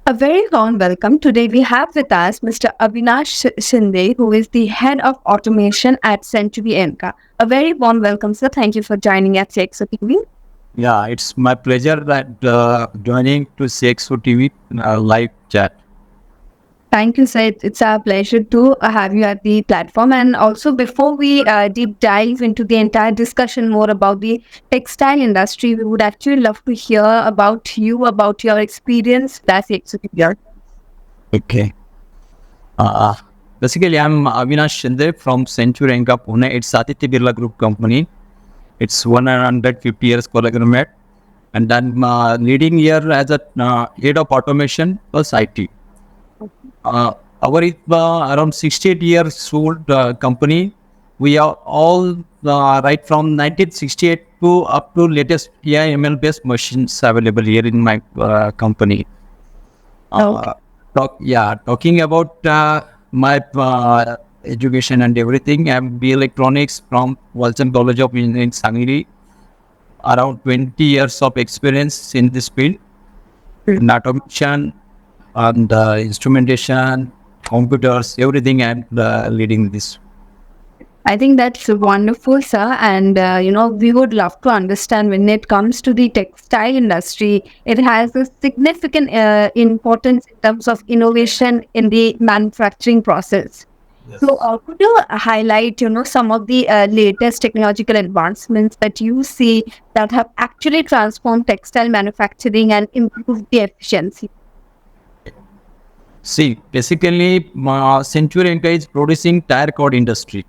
A very warm welcome. Today we have with us Mr. Avinash Shinde, who is the head of automation at Century Enka. A very warm welcome, sir. Thank you for joining at CXOTV. Yeah, it's my pleasure that joining to CXOTV live chat. Thank you, sir. It's our pleasure to have you at the platform. And also, before we deep dive into the entire discussion more about the textile industry, we would actually love to hear about you, about your experience at CXOTV. Okay. Uh, Basically, I'm Avinash Shinde from Century Enka Pune. It's Aditya Birla Group company. It's 150 years conglomerate. And I'm leading here as a head of automation plus IT. Our around 68 years old company. We are all right from 1968 to up to latest AI ML based machines available here in my company. Okay. Talking about my education and everything. I'm B Electronics from Walchand College of Engineering, Sangli. Around 20 years of experience in this field, in automation and instrumentation, computers, everything. I'm leading this. I think that's wonderful, sir. And, we would love to understand when it comes to the textile industry, it has a significant importance in terms of innovation in the manufacturing process. Yes. So, could you highlight, some of the latest technological advancements that you see that have actually transformed textile manufacturing and improved the efficiency? See, basically, Century Enka is producing tire cord industry.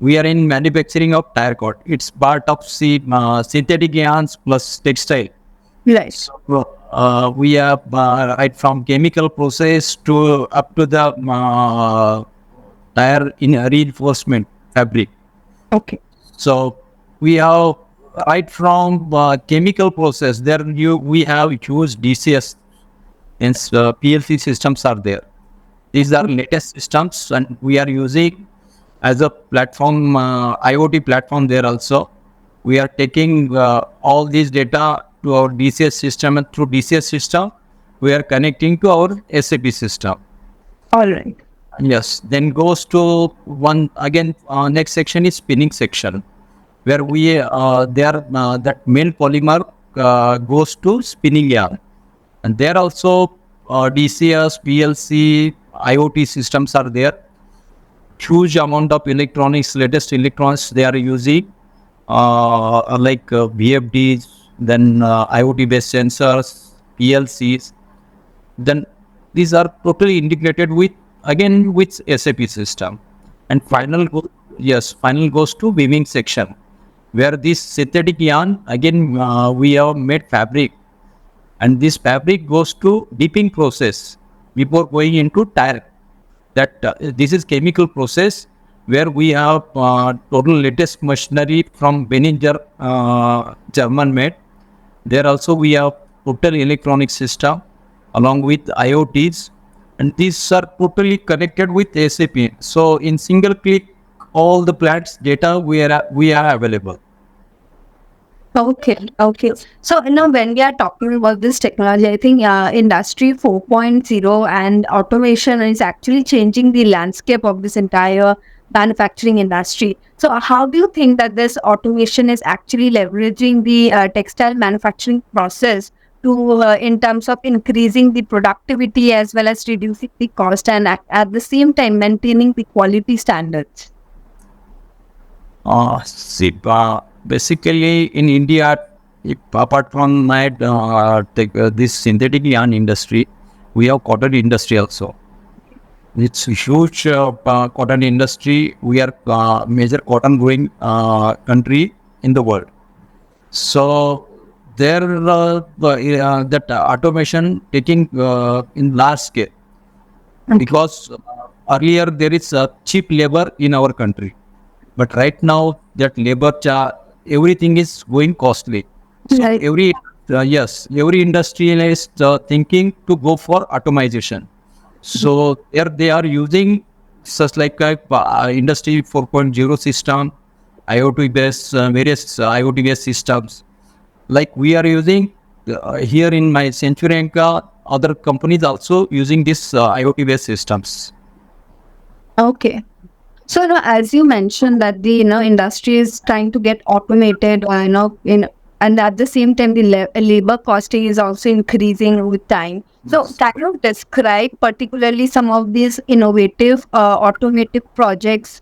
We are in manufacturing of tire cord. It's part of synthetic yarns plus textile. Right. So, we have right from chemical process to up to the tire in reinforcement fabric. Okay. So we have right from chemical process. There we have huge DCS and PLC systems are there. These are latest systems, and we are using as a platform IoT platform there also. We are taking all these data to our DCS system, and through DCS system, we are connecting to our SAP system. All right. Yes. Then goes to one again. Next section is spinning section, where we there that main polymer goes to spinning yarn, and there also DCS, PLC, IoT systems are there. Huge amount of electronics, latest electronics they are using, like VFDs, then IoT based sensors, PLCs. Then these are totally integrated with again with SAP system. And final goes to weaving section, where this synthetic yarn again we have made fabric, and this fabric goes to dipping process before going into tire. That this is chemical process where we have total latest machinery from Benninger, German made. There also we have total electronic system along with IoTs, and these are totally connected with SAP. So in single click, all the plants data we are available. Okay. So, when we are talking about this technology, I think Industry 4.0 and automation is actually changing the landscape of this entire manufacturing industry. So, how do you think that this automation is actually leveraging the textile manufacturing process to, in terms of increasing the productivity as well as reducing the cost and at the same time maintaining the quality standards? Basically in India, apart from my this synthetic yarn industry, we have cotton industry also. It's a huge cotton industry. We are major cotton growing country in the world. So there that automation taking in large scale, because earlier there is cheap labor in our country, but right now that labor everything is going costly. So Right. every industry is thinking to go for automation. So there they are using such like industry 4.0 system, IoT based various IoT based systems. Like we are using here in my Century Enka, other companies also using this IoT based systems. Okay. So, as you mentioned that the industry is trying to get automated, and at the same time the labor costing is also increasing with time. So, Yes. can you describe particularly some of these innovative automative projects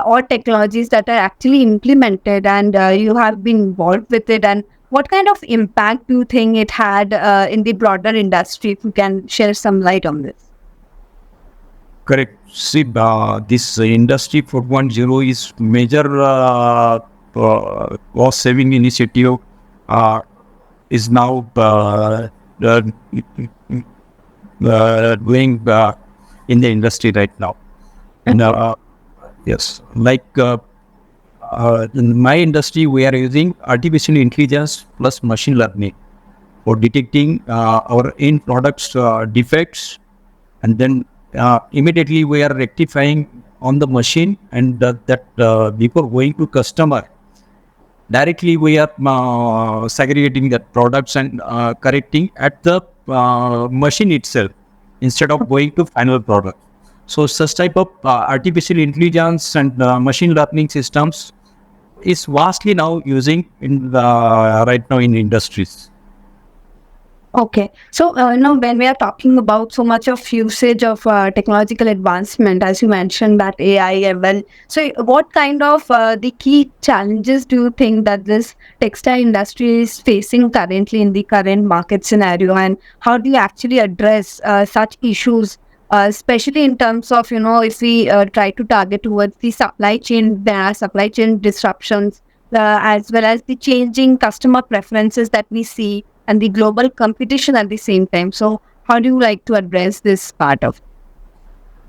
or technologies that are actually implemented and you have been involved with it, and what kind of impact do you think it had in the broader industry? If you can share some light on this. Correct. See, this industry 4.0 is major cost saving initiative uh, is now doing in the industry right now. And yes, like in my industry, we are using artificial intelligence plus machine learning for detecting our end products defects, and then immediately we are rectifying on the machine, and that before going to customer directly we are segregating that products and correcting at the machine itself instead of going to final product. So such type of artificial intelligence and machine learning systems is vastly now using in right now in industries. Okay. So, when we are talking about so much of usage of technological advancement, as you mentioned, that AI, ML, so what kind of the key challenges do you think that this textile industry is facing currently in the current market scenario, and how do you actually address such issues, especially in terms of, if we try to target towards the supply chain, there are supply chain disruptions, as well as the changing customer preferences that we see and the global competition at the same time. So, how do you like to address this part of?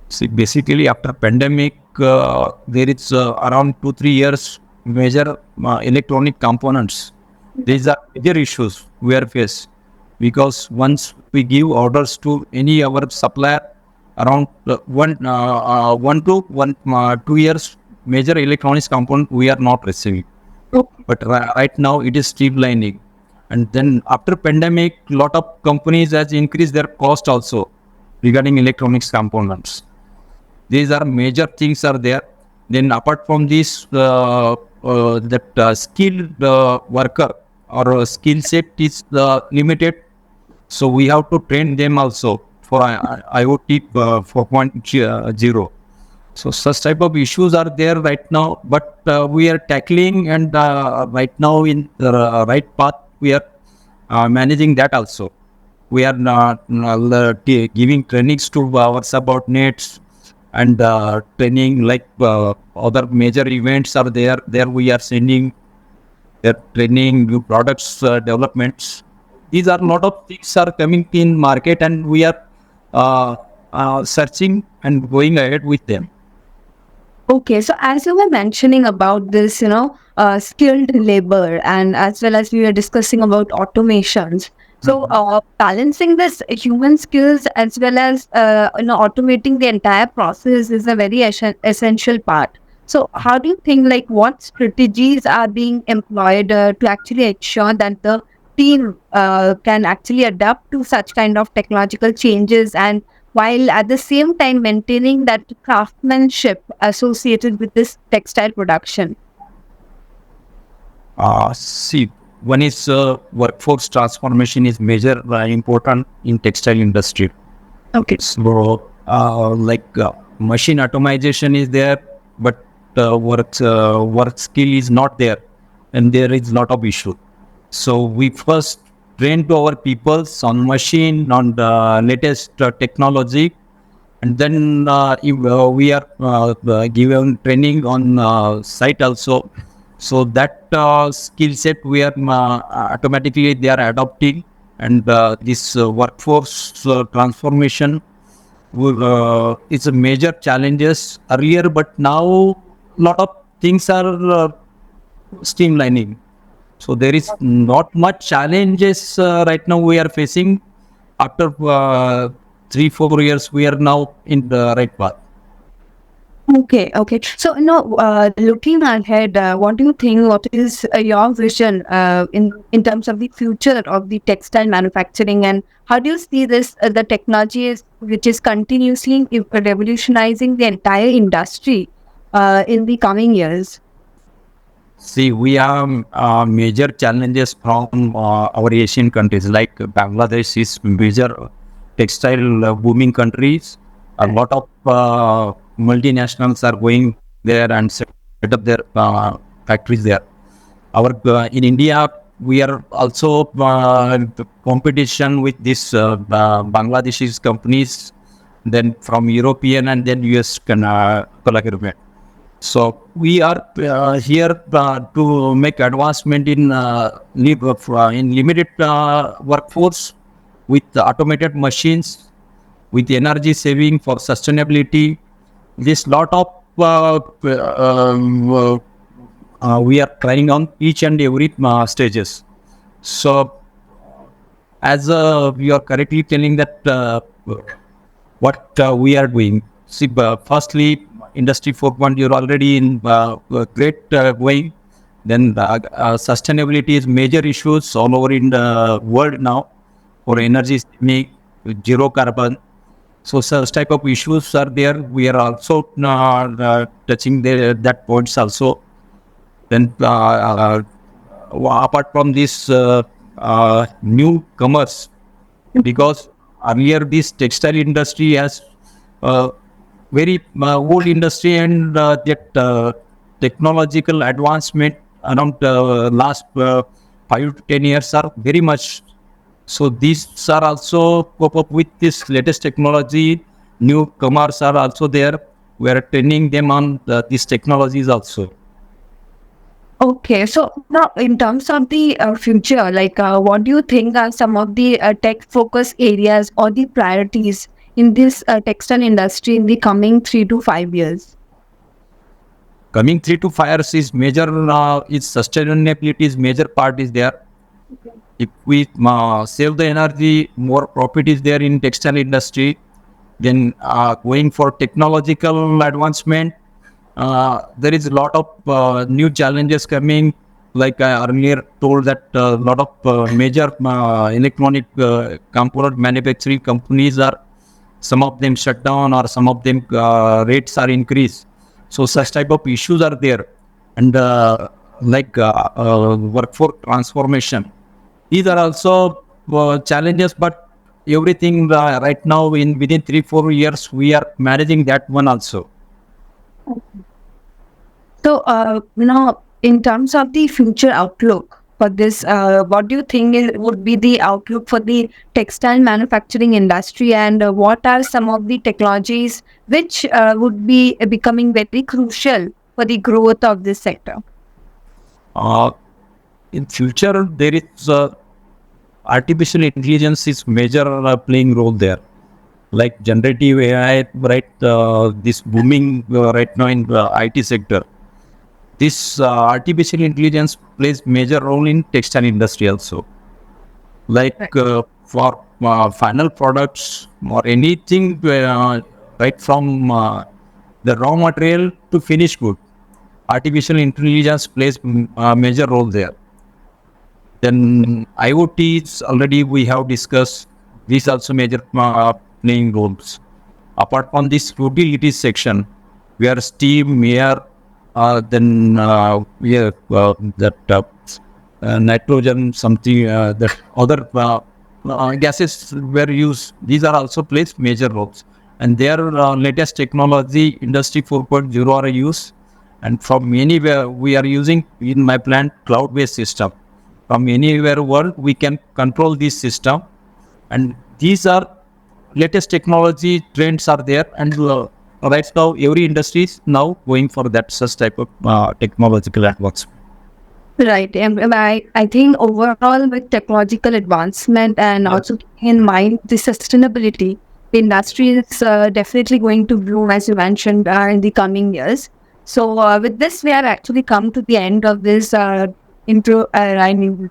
See, basically after pandemic, there is around 2-3 years major electronic components. These are major issues we are faced because once we give orders to any our supplier, around 1 to 2 years major electronics component we are not receiving. Okay. But right now it is streamlining, and then after pandemic, lot of companies has increased their cost also regarding electronics components. These are major things are there. Then apart from this, that skilled worker or skill set is limited, so we have to train them also for IoT 4.0. So such type of issues are there right now, but we are tackling, and right now in the right path we are managing that also. We are giving trainings to our subordinates, and training like other major events are there. There we are sending their training, new products developments. These are lot of things are coming in market, and we are searching and going ahead with them. Okay, so as you were mentioning about this, skilled labor, and as well as we were discussing about automations. So, balancing this human skills as well as automating the entire process is a very essential part. So, how do you think, like, what strategies are being employed to actually ensure that the team can actually adapt to such kind of technological changes, and while at the same time maintaining that craftsmanship associated with this textile production? See, one is workforce transformation is major important in textile industry. Okay. So, machine automation is there, but work skill is not there, and there is lot of issue. So we first train to our peoples on machine, on the latest technology, and then if, we are given training on site also. So that skill set we are automatically they are adopting, and this workforce transformation is a major challenges earlier, but now lot of things are streamlining. So there is not much challenges right now we are facing. After 3-4 years, we are now in the right path. Okay. So, looking ahead, what do you think? What is your vision in terms of the future of the textile manufacturing, and how do you see this? The technology which is continuously revolutionizing the entire industry in the coming years. See, we have major challenges from our Asian countries, like Bangladesh is major textile booming countries. A lot of multinationals are going there and set up their factories there. Our in India, we are also the competition with this Bangladeshi companies, then from European and then US collaboration. So we are here to make advancement in limited workforce with the automated machines, with energy saving for sustainability. This lot of we are trying on each and every stages. So as you are correctly telling that what we are doing. See, firstly, Industry 4.0 already in great way. Then sustainability is major issues all over in the world now for energy saving, zero carbon. So such type of issues are there. We are also touching that points also. Then apart from this newcomers, because earlier this textile industry has very old industry and that technological advancement around last 5 to 10 years are very much. So these are also cope up with this latest technology. Newcomers are also there. We are training them on these technologies also. Okay, so now in terms of the future, what do you think are some of the tech focus areas or the priorities in this textile industry in the coming 3 to 5 years? Coming 3 to 5 years is major. Is sustainability is major part is there. If we save the energy, more profit is there in textile industry. Then going for technological advancement, there is a lot of new challenges coming. Like I earlier told that a lot of major electronic component manufacturing companies are, some of them shut down or some of them rates are increased. So such type of issues are there. And workforce transformation, these are also challenges, but everything right now in within 3 4 years we are managing that one also. So, in terms of the future outlook for this, what do you think would be the outlook for the textile manufacturing industry, and what are some of the technologies which would be becoming very crucial for the growth of this sector? Uh, in future, there is artificial intelligence is major playing role there. Like generative AI, right? This booming right now in the IT sector. This artificial intelligence plays major role in textile industry also. Like for final products or anything, right from the raw material to finished good, artificial intelligence plays a major role there. Then IoTs already we have discussed. These also major playing roles. Apart from this utilities section, where steam, air, then we have that nitrogen, something that other gases were used. These are also plays major roles. And their latest technology, Industry 4.0 are used. And from anywhere we are using in my plant cloud-based system. From anywhere world we can control this system, and these are latest technology trends are there, and right now every industry is now going for that such type of technological advancement. Right. And I think overall with technological advancement and also keeping in mind the sustainability, the industry is definitely going to bloom, as you mentioned, in the coming years. So with this, we have actually come to the end of this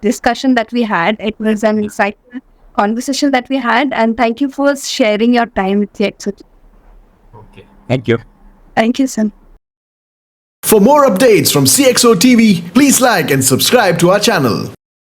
discussion that we had. It was an insightful conversation that we had, and thank you for sharing your time with the Okay. Thank you. Thank you, sir. For more updates from CXO TV, please like and subscribe to our channel.